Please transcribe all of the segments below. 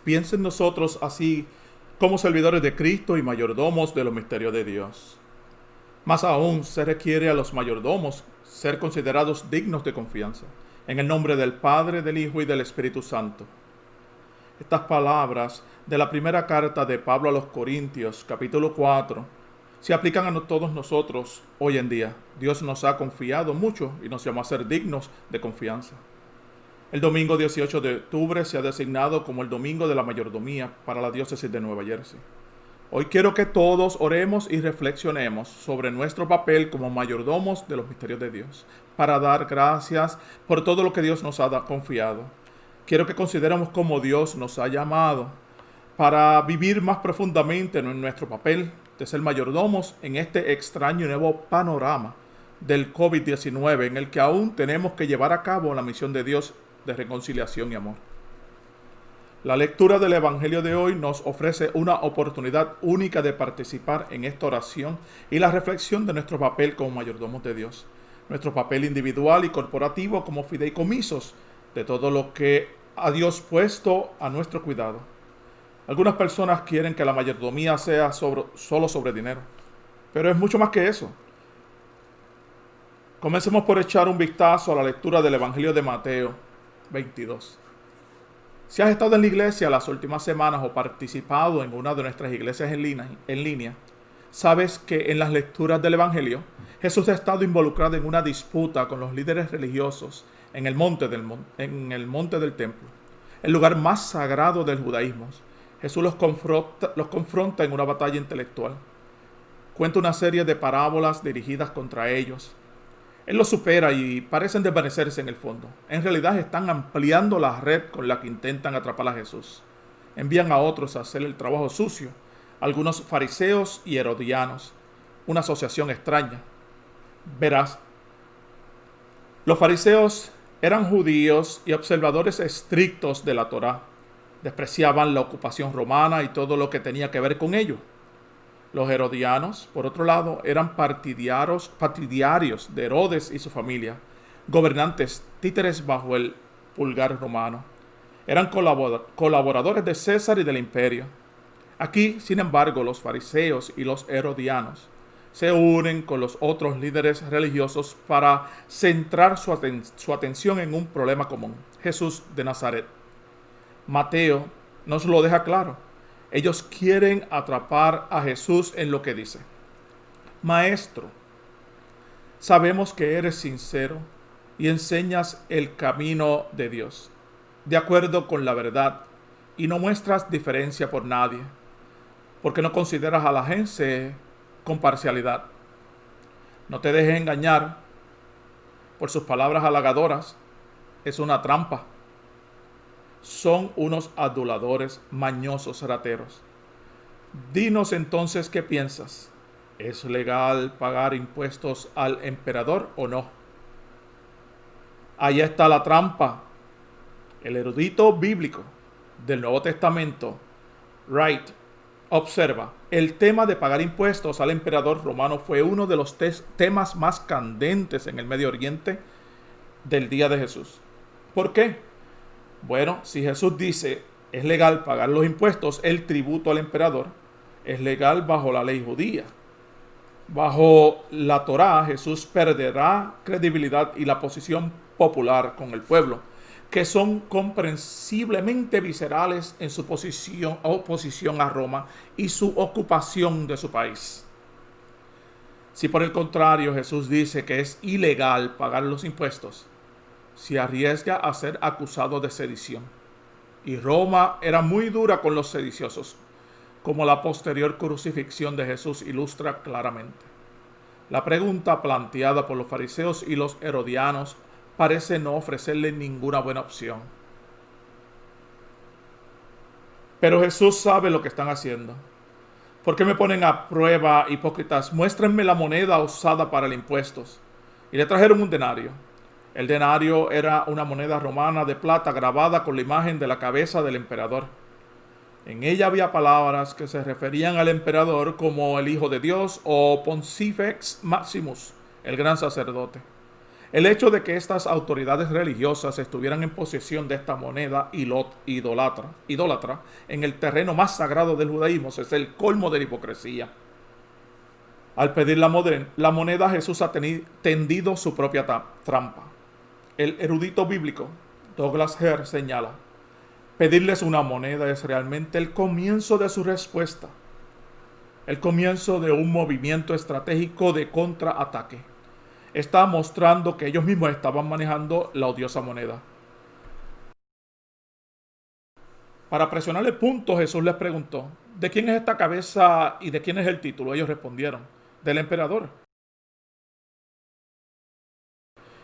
piensa en nosotros así como servidores de Cristo y mayordomos de los misterios de Dios. Más aún, se requiere a los mayordomos ser considerados dignos de confianza, en el nombre del Padre, del Hijo y del Espíritu Santo. Estas palabras de la primera carta de Pablo a los Corintios, capítulo 4, se aplican a todos nosotros hoy en día. Dios nos ha confiado mucho y nos llamó a ser dignos de confianza. El domingo 18 de octubre se ha designado como el Domingo de la Mayordomía para la diócesis de Nueva Jersey. Hoy quiero que todos oremos y reflexionemos sobre nuestro papel como mayordomos de los misterios de Dios, para dar gracias por todo lo que Dios nos ha confiado. Quiero que consideremos cómo Dios nos ha llamado para vivir más profundamente en nuestro papel de ser mayordomos en este extraño y nuevo panorama del COVID-19, en el que aún tenemos que llevar a cabo la misión de Dios de reconciliación y amor. La lectura del Evangelio de hoy nos ofrece una oportunidad única de participar en esta oración y la reflexión de nuestro papel como mayordomos de Dios, nuestro papel individual y corporativo como fideicomisos de todo lo que ha Dios puesto a nuestro cuidado. Algunas personas quieren que la mayordomía sea solo sobre dinero, pero es mucho más que eso. Comencemos por echar un vistazo a la lectura del Evangelio de Mateo 22. Si has estado en la iglesia las últimas semanas o participado en una de nuestras iglesias en línea, sabes que en las lecturas del Evangelio, Jesús ha estado involucrado en una disputa con los líderes religiosos en el monte del templo, el lugar más sagrado del judaísmo. Jesús los confronta en una batalla intelectual. Cuenta una serie de parábolas dirigidas contra ellos. Él los supera y parecen desvanecerse en el fondo. En realidad están ampliando la red con la que intentan atrapar a Jesús. Envían a otros a hacer el trabajo sucio, algunos fariseos y herodianos, una asociación extraña. Verás, los fariseos eran judíos y observadores estrictos de la Torá. Despreciaban la ocupación romana y todo lo que tenía que ver con ello. Los herodianos, por otro lado, eran partidarios de Herodes y su familia, gobernantes títeres bajo el pulgar romano. Eran colaboradores de César y del imperio. Aquí, sin embargo, los fariseos y los herodianos se unen con los otros líderes religiosos para centrar su atención en un problema común: Jesús de Nazaret. Mateo nos lo deja claro. Ellos quieren atrapar a Jesús en lo que dice: Maestro, sabemos que eres sincero y enseñas el camino de Dios, de acuerdo con la verdad, y no muestras diferencia por nadie, porque no consideras a la gente con parcialidad. No te dejes engañar por sus palabras halagadoras. Es una trampa. Son unos aduladores, mañosos, rateros. Dinos entonces qué piensas. ¿Es legal pagar impuestos al emperador o no? Ahí está la trampa. El erudito bíblico del Nuevo Testamento, Wright, observa: el tema de pagar impuestos al emperador romano fue uno de los temas más candentes en el Medio Oriente del día de Jesús. ¿Por qué? Bueno, si Jesús dice es legal pagar los impuestos, el tributo al emperador, es legal bajo la ley judía. Bajo la Torá, Jesús perderá credibilidad y la posición popular con el pueblo, que son comprensiblemente viscerales en su oposición a Roma y su ocupación de su país. Si por el contrario Jesús dice que es ilegal pagar los impuestos, se arriesga a ser acusado de sedición. Y Roma era muy dura con los sediciosos, como la posterior crucifixión de Jesús ilustra claramente. La pregunta planteada por los fariseos y los herodianos parece no ofrecerle ninguna buena opción. Pero Jesús sabe lo que están haciendo. ¿Por qué me ponen a prueba, hipócritas? Muéstrenme la moneda usada para los impuestos. Y le trajeron un denario. El denario era una moneda romana de plata grabada con la imagen de la cabeza del emperador. En ella había palabras que se referían al emperador como el Hijo de Dios o Pontifex Maximus, el gran sacerdote. El hecho de que estas autoridades religiosas estuvieran en posesión de esta moneda idólatra en el terreno más sagrado del judaísmo es el colmo de la hipocresía. Al pedir la moneda, Jesús ha tendido su propia trampa. El erudito bíblico Douglas Hare señala: pedirles una moneda es realmente el comienzo de su respuesta, el comienzo de un movimiento estratégico de contraataque. Está mostrando que ellos mismos estaban manejando la odiosa moneda. Para presionar el punto, Jesús les preguntó: ¿de quién es esta cabeza y de quién es el título? Ellos respondieron: del emperador.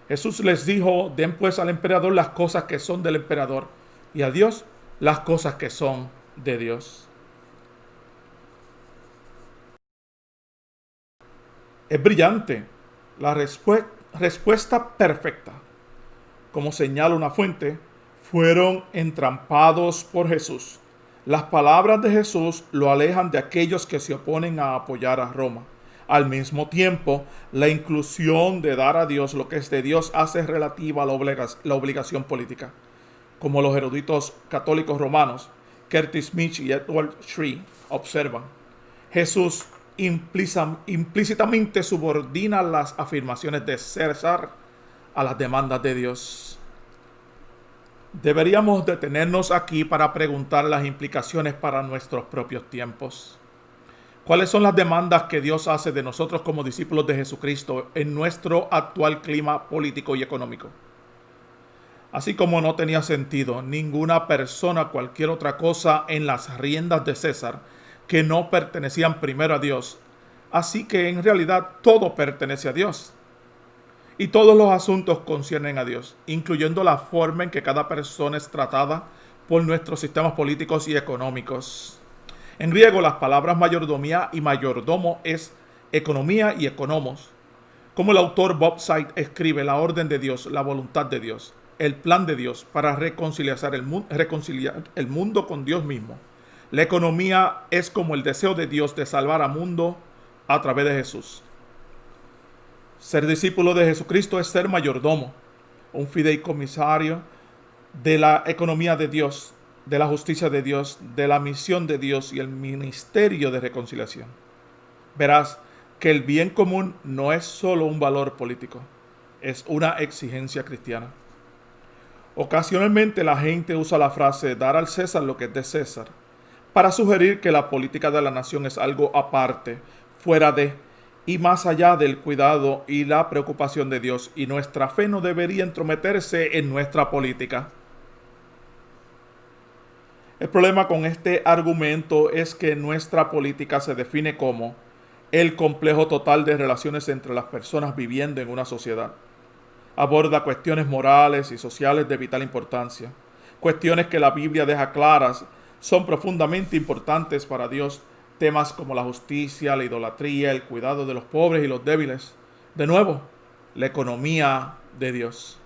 Jesús les dijo: den pues al emperador las cosas que son del emperador, y a Dios las cosas que son de Dios. Es brillante la respuesta perfecta. Como señala una fuente, fueron entrampados por Jesús. Las palabras de Jesús lo alejan de aquellos que se oponen a apoyar a Roma. Al mismo tiempo, la inclusión de dar a Dios lo que es de Dios hace relativa a la obligación política. Como los eruditos católicos romanos, Curtis Smith y Edward Shree observan, Jesús implícitamente subordina las afirmaciones de César a las demandas de Dios. Deberíamos detenernos aquí para preguntar las implicaciones para nuestros propios tiempos. ¿Cuáles son las demandas que Dios hace de nosotros como discípulos de Jesucristo en nuestro actual clima político y económico? Así como no tenía sentido ninguna persona, cualquier otra cosa en las riendas de César que no pertenecían primero a Dios, así que en realidad todo pertenece a Dios. Y todos los asuntos conciernen a Dios, incluyendo la forma en que cada persona es tratada por nuestros sistemas políticos y económicos. En griego, las palabras mayordomía y mayordomo es economía y economos. Como el autor Bob Sight escribe, la orden de Dios, la voluntad de Dios, el plan de Dios para reconciliar el mundo con Dios mismo. La economía es como el deseo de Dios de salvar al mundo a través de Jesús. Ser discípulo de Jesucristo es ser mayordomo, un fideicomisario de la economía de Dios, de la justicia de Dios, de la misión de Dios y el ministerio de reconciliación. Verás que el bien común no es solo un valor político, es una exigencia cristiana. Ocasionalmente la gente usa la frase dar al César lo que es de César para sugerir que la política de la nación es algo aparte, fuera de y más allá del cuidado y la preocupación de Dios, y nuestra fe no debería entrometerse en nuestra política. El problema con este argumento es que nuestra política se define como el complejo total de relaciones entre las personas viviendo en una sociedad. Aborda cuestiones morales y sociales de vital importancia, cuestiones que la Biblia deja claras son profundamente importantes para Dios, temas como la justicia, la idolatría, el cuidado de los pobres y los débiles. De nuevo, la economía de Dios.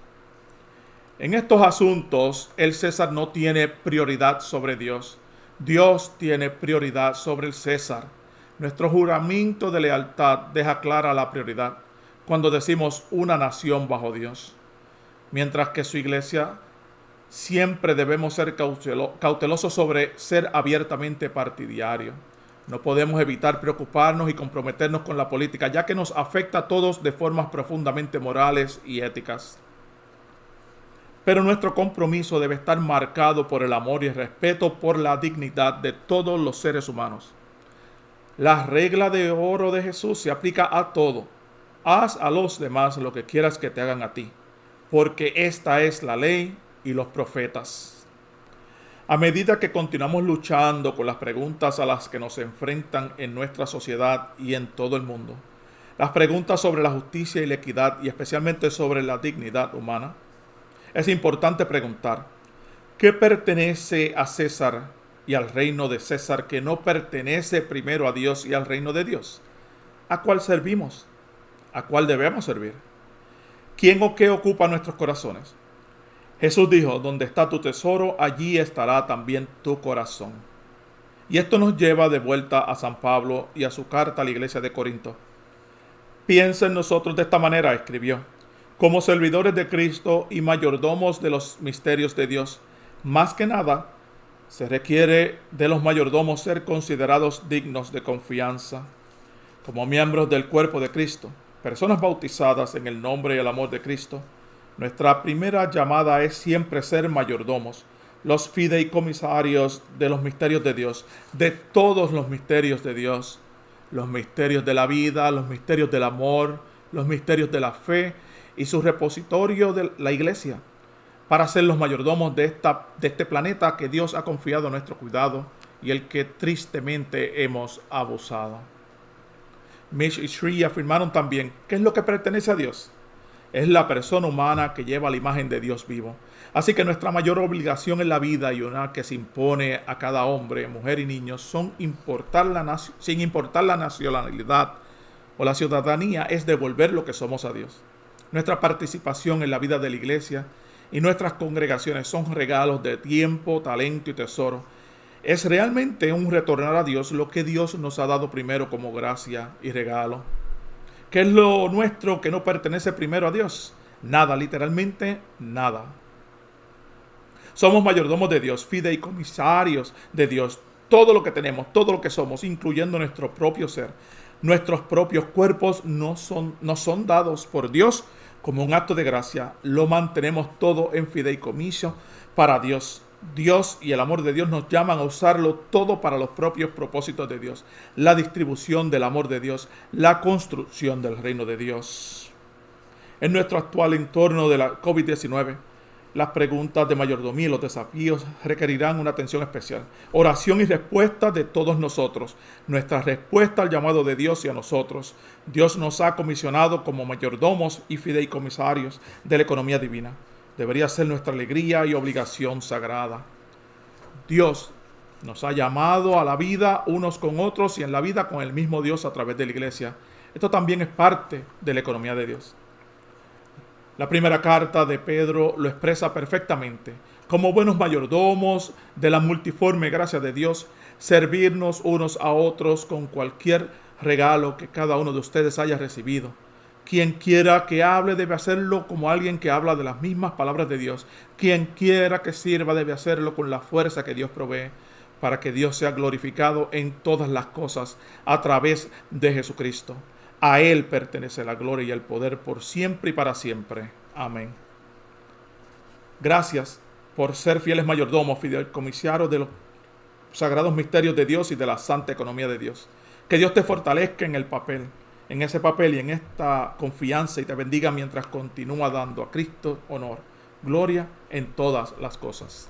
En estos asuntos, el César no tiene prioridad sobre Dios. Dios tiene prioridad sobre el César. Nuestro juramento de lealtad deja clara la prioridad cuando decimos una nación bajo Dios. Mientras que su iglesia siempre debemos ser cautelosos sobre ser abiertamente partidario. No podemos evitar preocuparnos y comprometernos con la política, ya que nos afecta a todos de formas profundamente morales y éticas. Pero nuestro compromiso debe estar marcado por el amor y el respeto por la dignidad de todos los seres humanos. La regla de oro de Jesús se aplica a todo. Haz a los demás lo que quieras que te hagan a ti, porque esta es la ley y los profetas. A medida que continuamos luchando con las preguntas a las que nos enfrentan en nuestra sociedad y en todo el mundo, las preguntas sobre la justicia y la equidad y especialmente sobre la dignidad humana, es importante preguntar, ¿qué pertenece a César y al reino de César que no pertenece primero a Dios y al reino de Dios? ¿A cuál servimos? ¿A cuál debemos servir? ¿Quién o qué ocupa nuestros corazones? Jesús dijo, donde está tu tesoro, allí estará también tu corazón. Y esto nos lleva de vuelta a San Pablo y a su carta a la iglesia de Corinto. Piensa en nosotros de esta manera, escribió, como servidores de Cristo y mayordomos de los misterios de Dios. Más que nada, se requiere de los mayordomos ser considerados dignos de confianza, como miembros del cuerpo de Cristo, personas bautizadas en el nombre y el amor de Cristo. Nuestra primera llamada es siempre ser mayordomos, los fideicomisarios de los misterios de Dios, de todos los misterios de Dios, los misterios de la vida, los misterios del amor, los misterios de la fe y su repositorio de la iglesia, para ser los mayordomos de este planeta que Dios ha confiado a nuestro cuidado y el que tristemente hemos abusado. Mitch y Sri afirmaron también: ¿qué es lo que pertenece a Dios? Es la persona humana que lleva la imagen de Dios vivo. Así que nuestra mayor obligación en la vida, y una que se impone a cada hombre, mujer y niño, sin importar la nacionalidad o la ciudadanía, es devolver lo que somos a Dios. Nuestra participación en la vida de la iglesia y nuestras congregaciones son regalos de tiempo, talento y tesoro. Es realmente un retornar a Dios lo que Dios nos ha dado primero como gracia y regalo. ¿Qué es lo nuestro que no pertenece primero a Dios? Nada, literalmente nada. Somos mayordomos de Dios, fideicomisarios de Dios. Todo lo que tenemos, todo lo que somos, incluyendo nuestro propio ser, nuestros propios cuerpos, nos son dados por Dios como un acto de gracia. Lo mantenemos todo en fideicomiso para Dios. Dios y el amor de Dios nos llaman a usarlo todo para los propios propósitos de Dios, la distribución del amor de Dios, la construcción del reino de Dios. En nuestro actual entorno de la COVID-19, las preguntas de mayordomía y los desafíos requerirán una atención especial. Oración y respuesta de todos nosotros. Nuestra respuesta al llamado de Dios y a nosotros. Dios nos ha comisionado como mayordomos y fideicomisarios de la economía divina. Debería ser nuestra alegría y obligación sagrada. Dios nos ha llamado a la vida unos con otros y en la vida con el mismo Dios a través de la iglesia. Esto también es parte de la economía de Dios. La primera carta de Pedro lo expresa perfectamente. Como buenos mayordomos de la multiforme gracia de Dios, servirnos unos a otros con cualquier regalo que cada uno de ustedes haya recibido. Quien quiera que hable debe hacerlo como alguien que habla de las mismas palabras de Dios. Quien quiera que sirva debe hacerlo con la fuerza que Dios provee, para que Dios sea glorificado en todas las cosas a través de Jesucristo. A Él pertenece la gloria y el poder por siempre y para siempre. Amén. Gracias por ser fieles mayordomos, fideicomisarios de los sagrados misterios de Dios y de la santa economía de Dios. Que Dios te fortalezca en ese papel y en esta confianza, y te bendiga mientras continúa dando a Cristo honor, gloria en todas las cosas.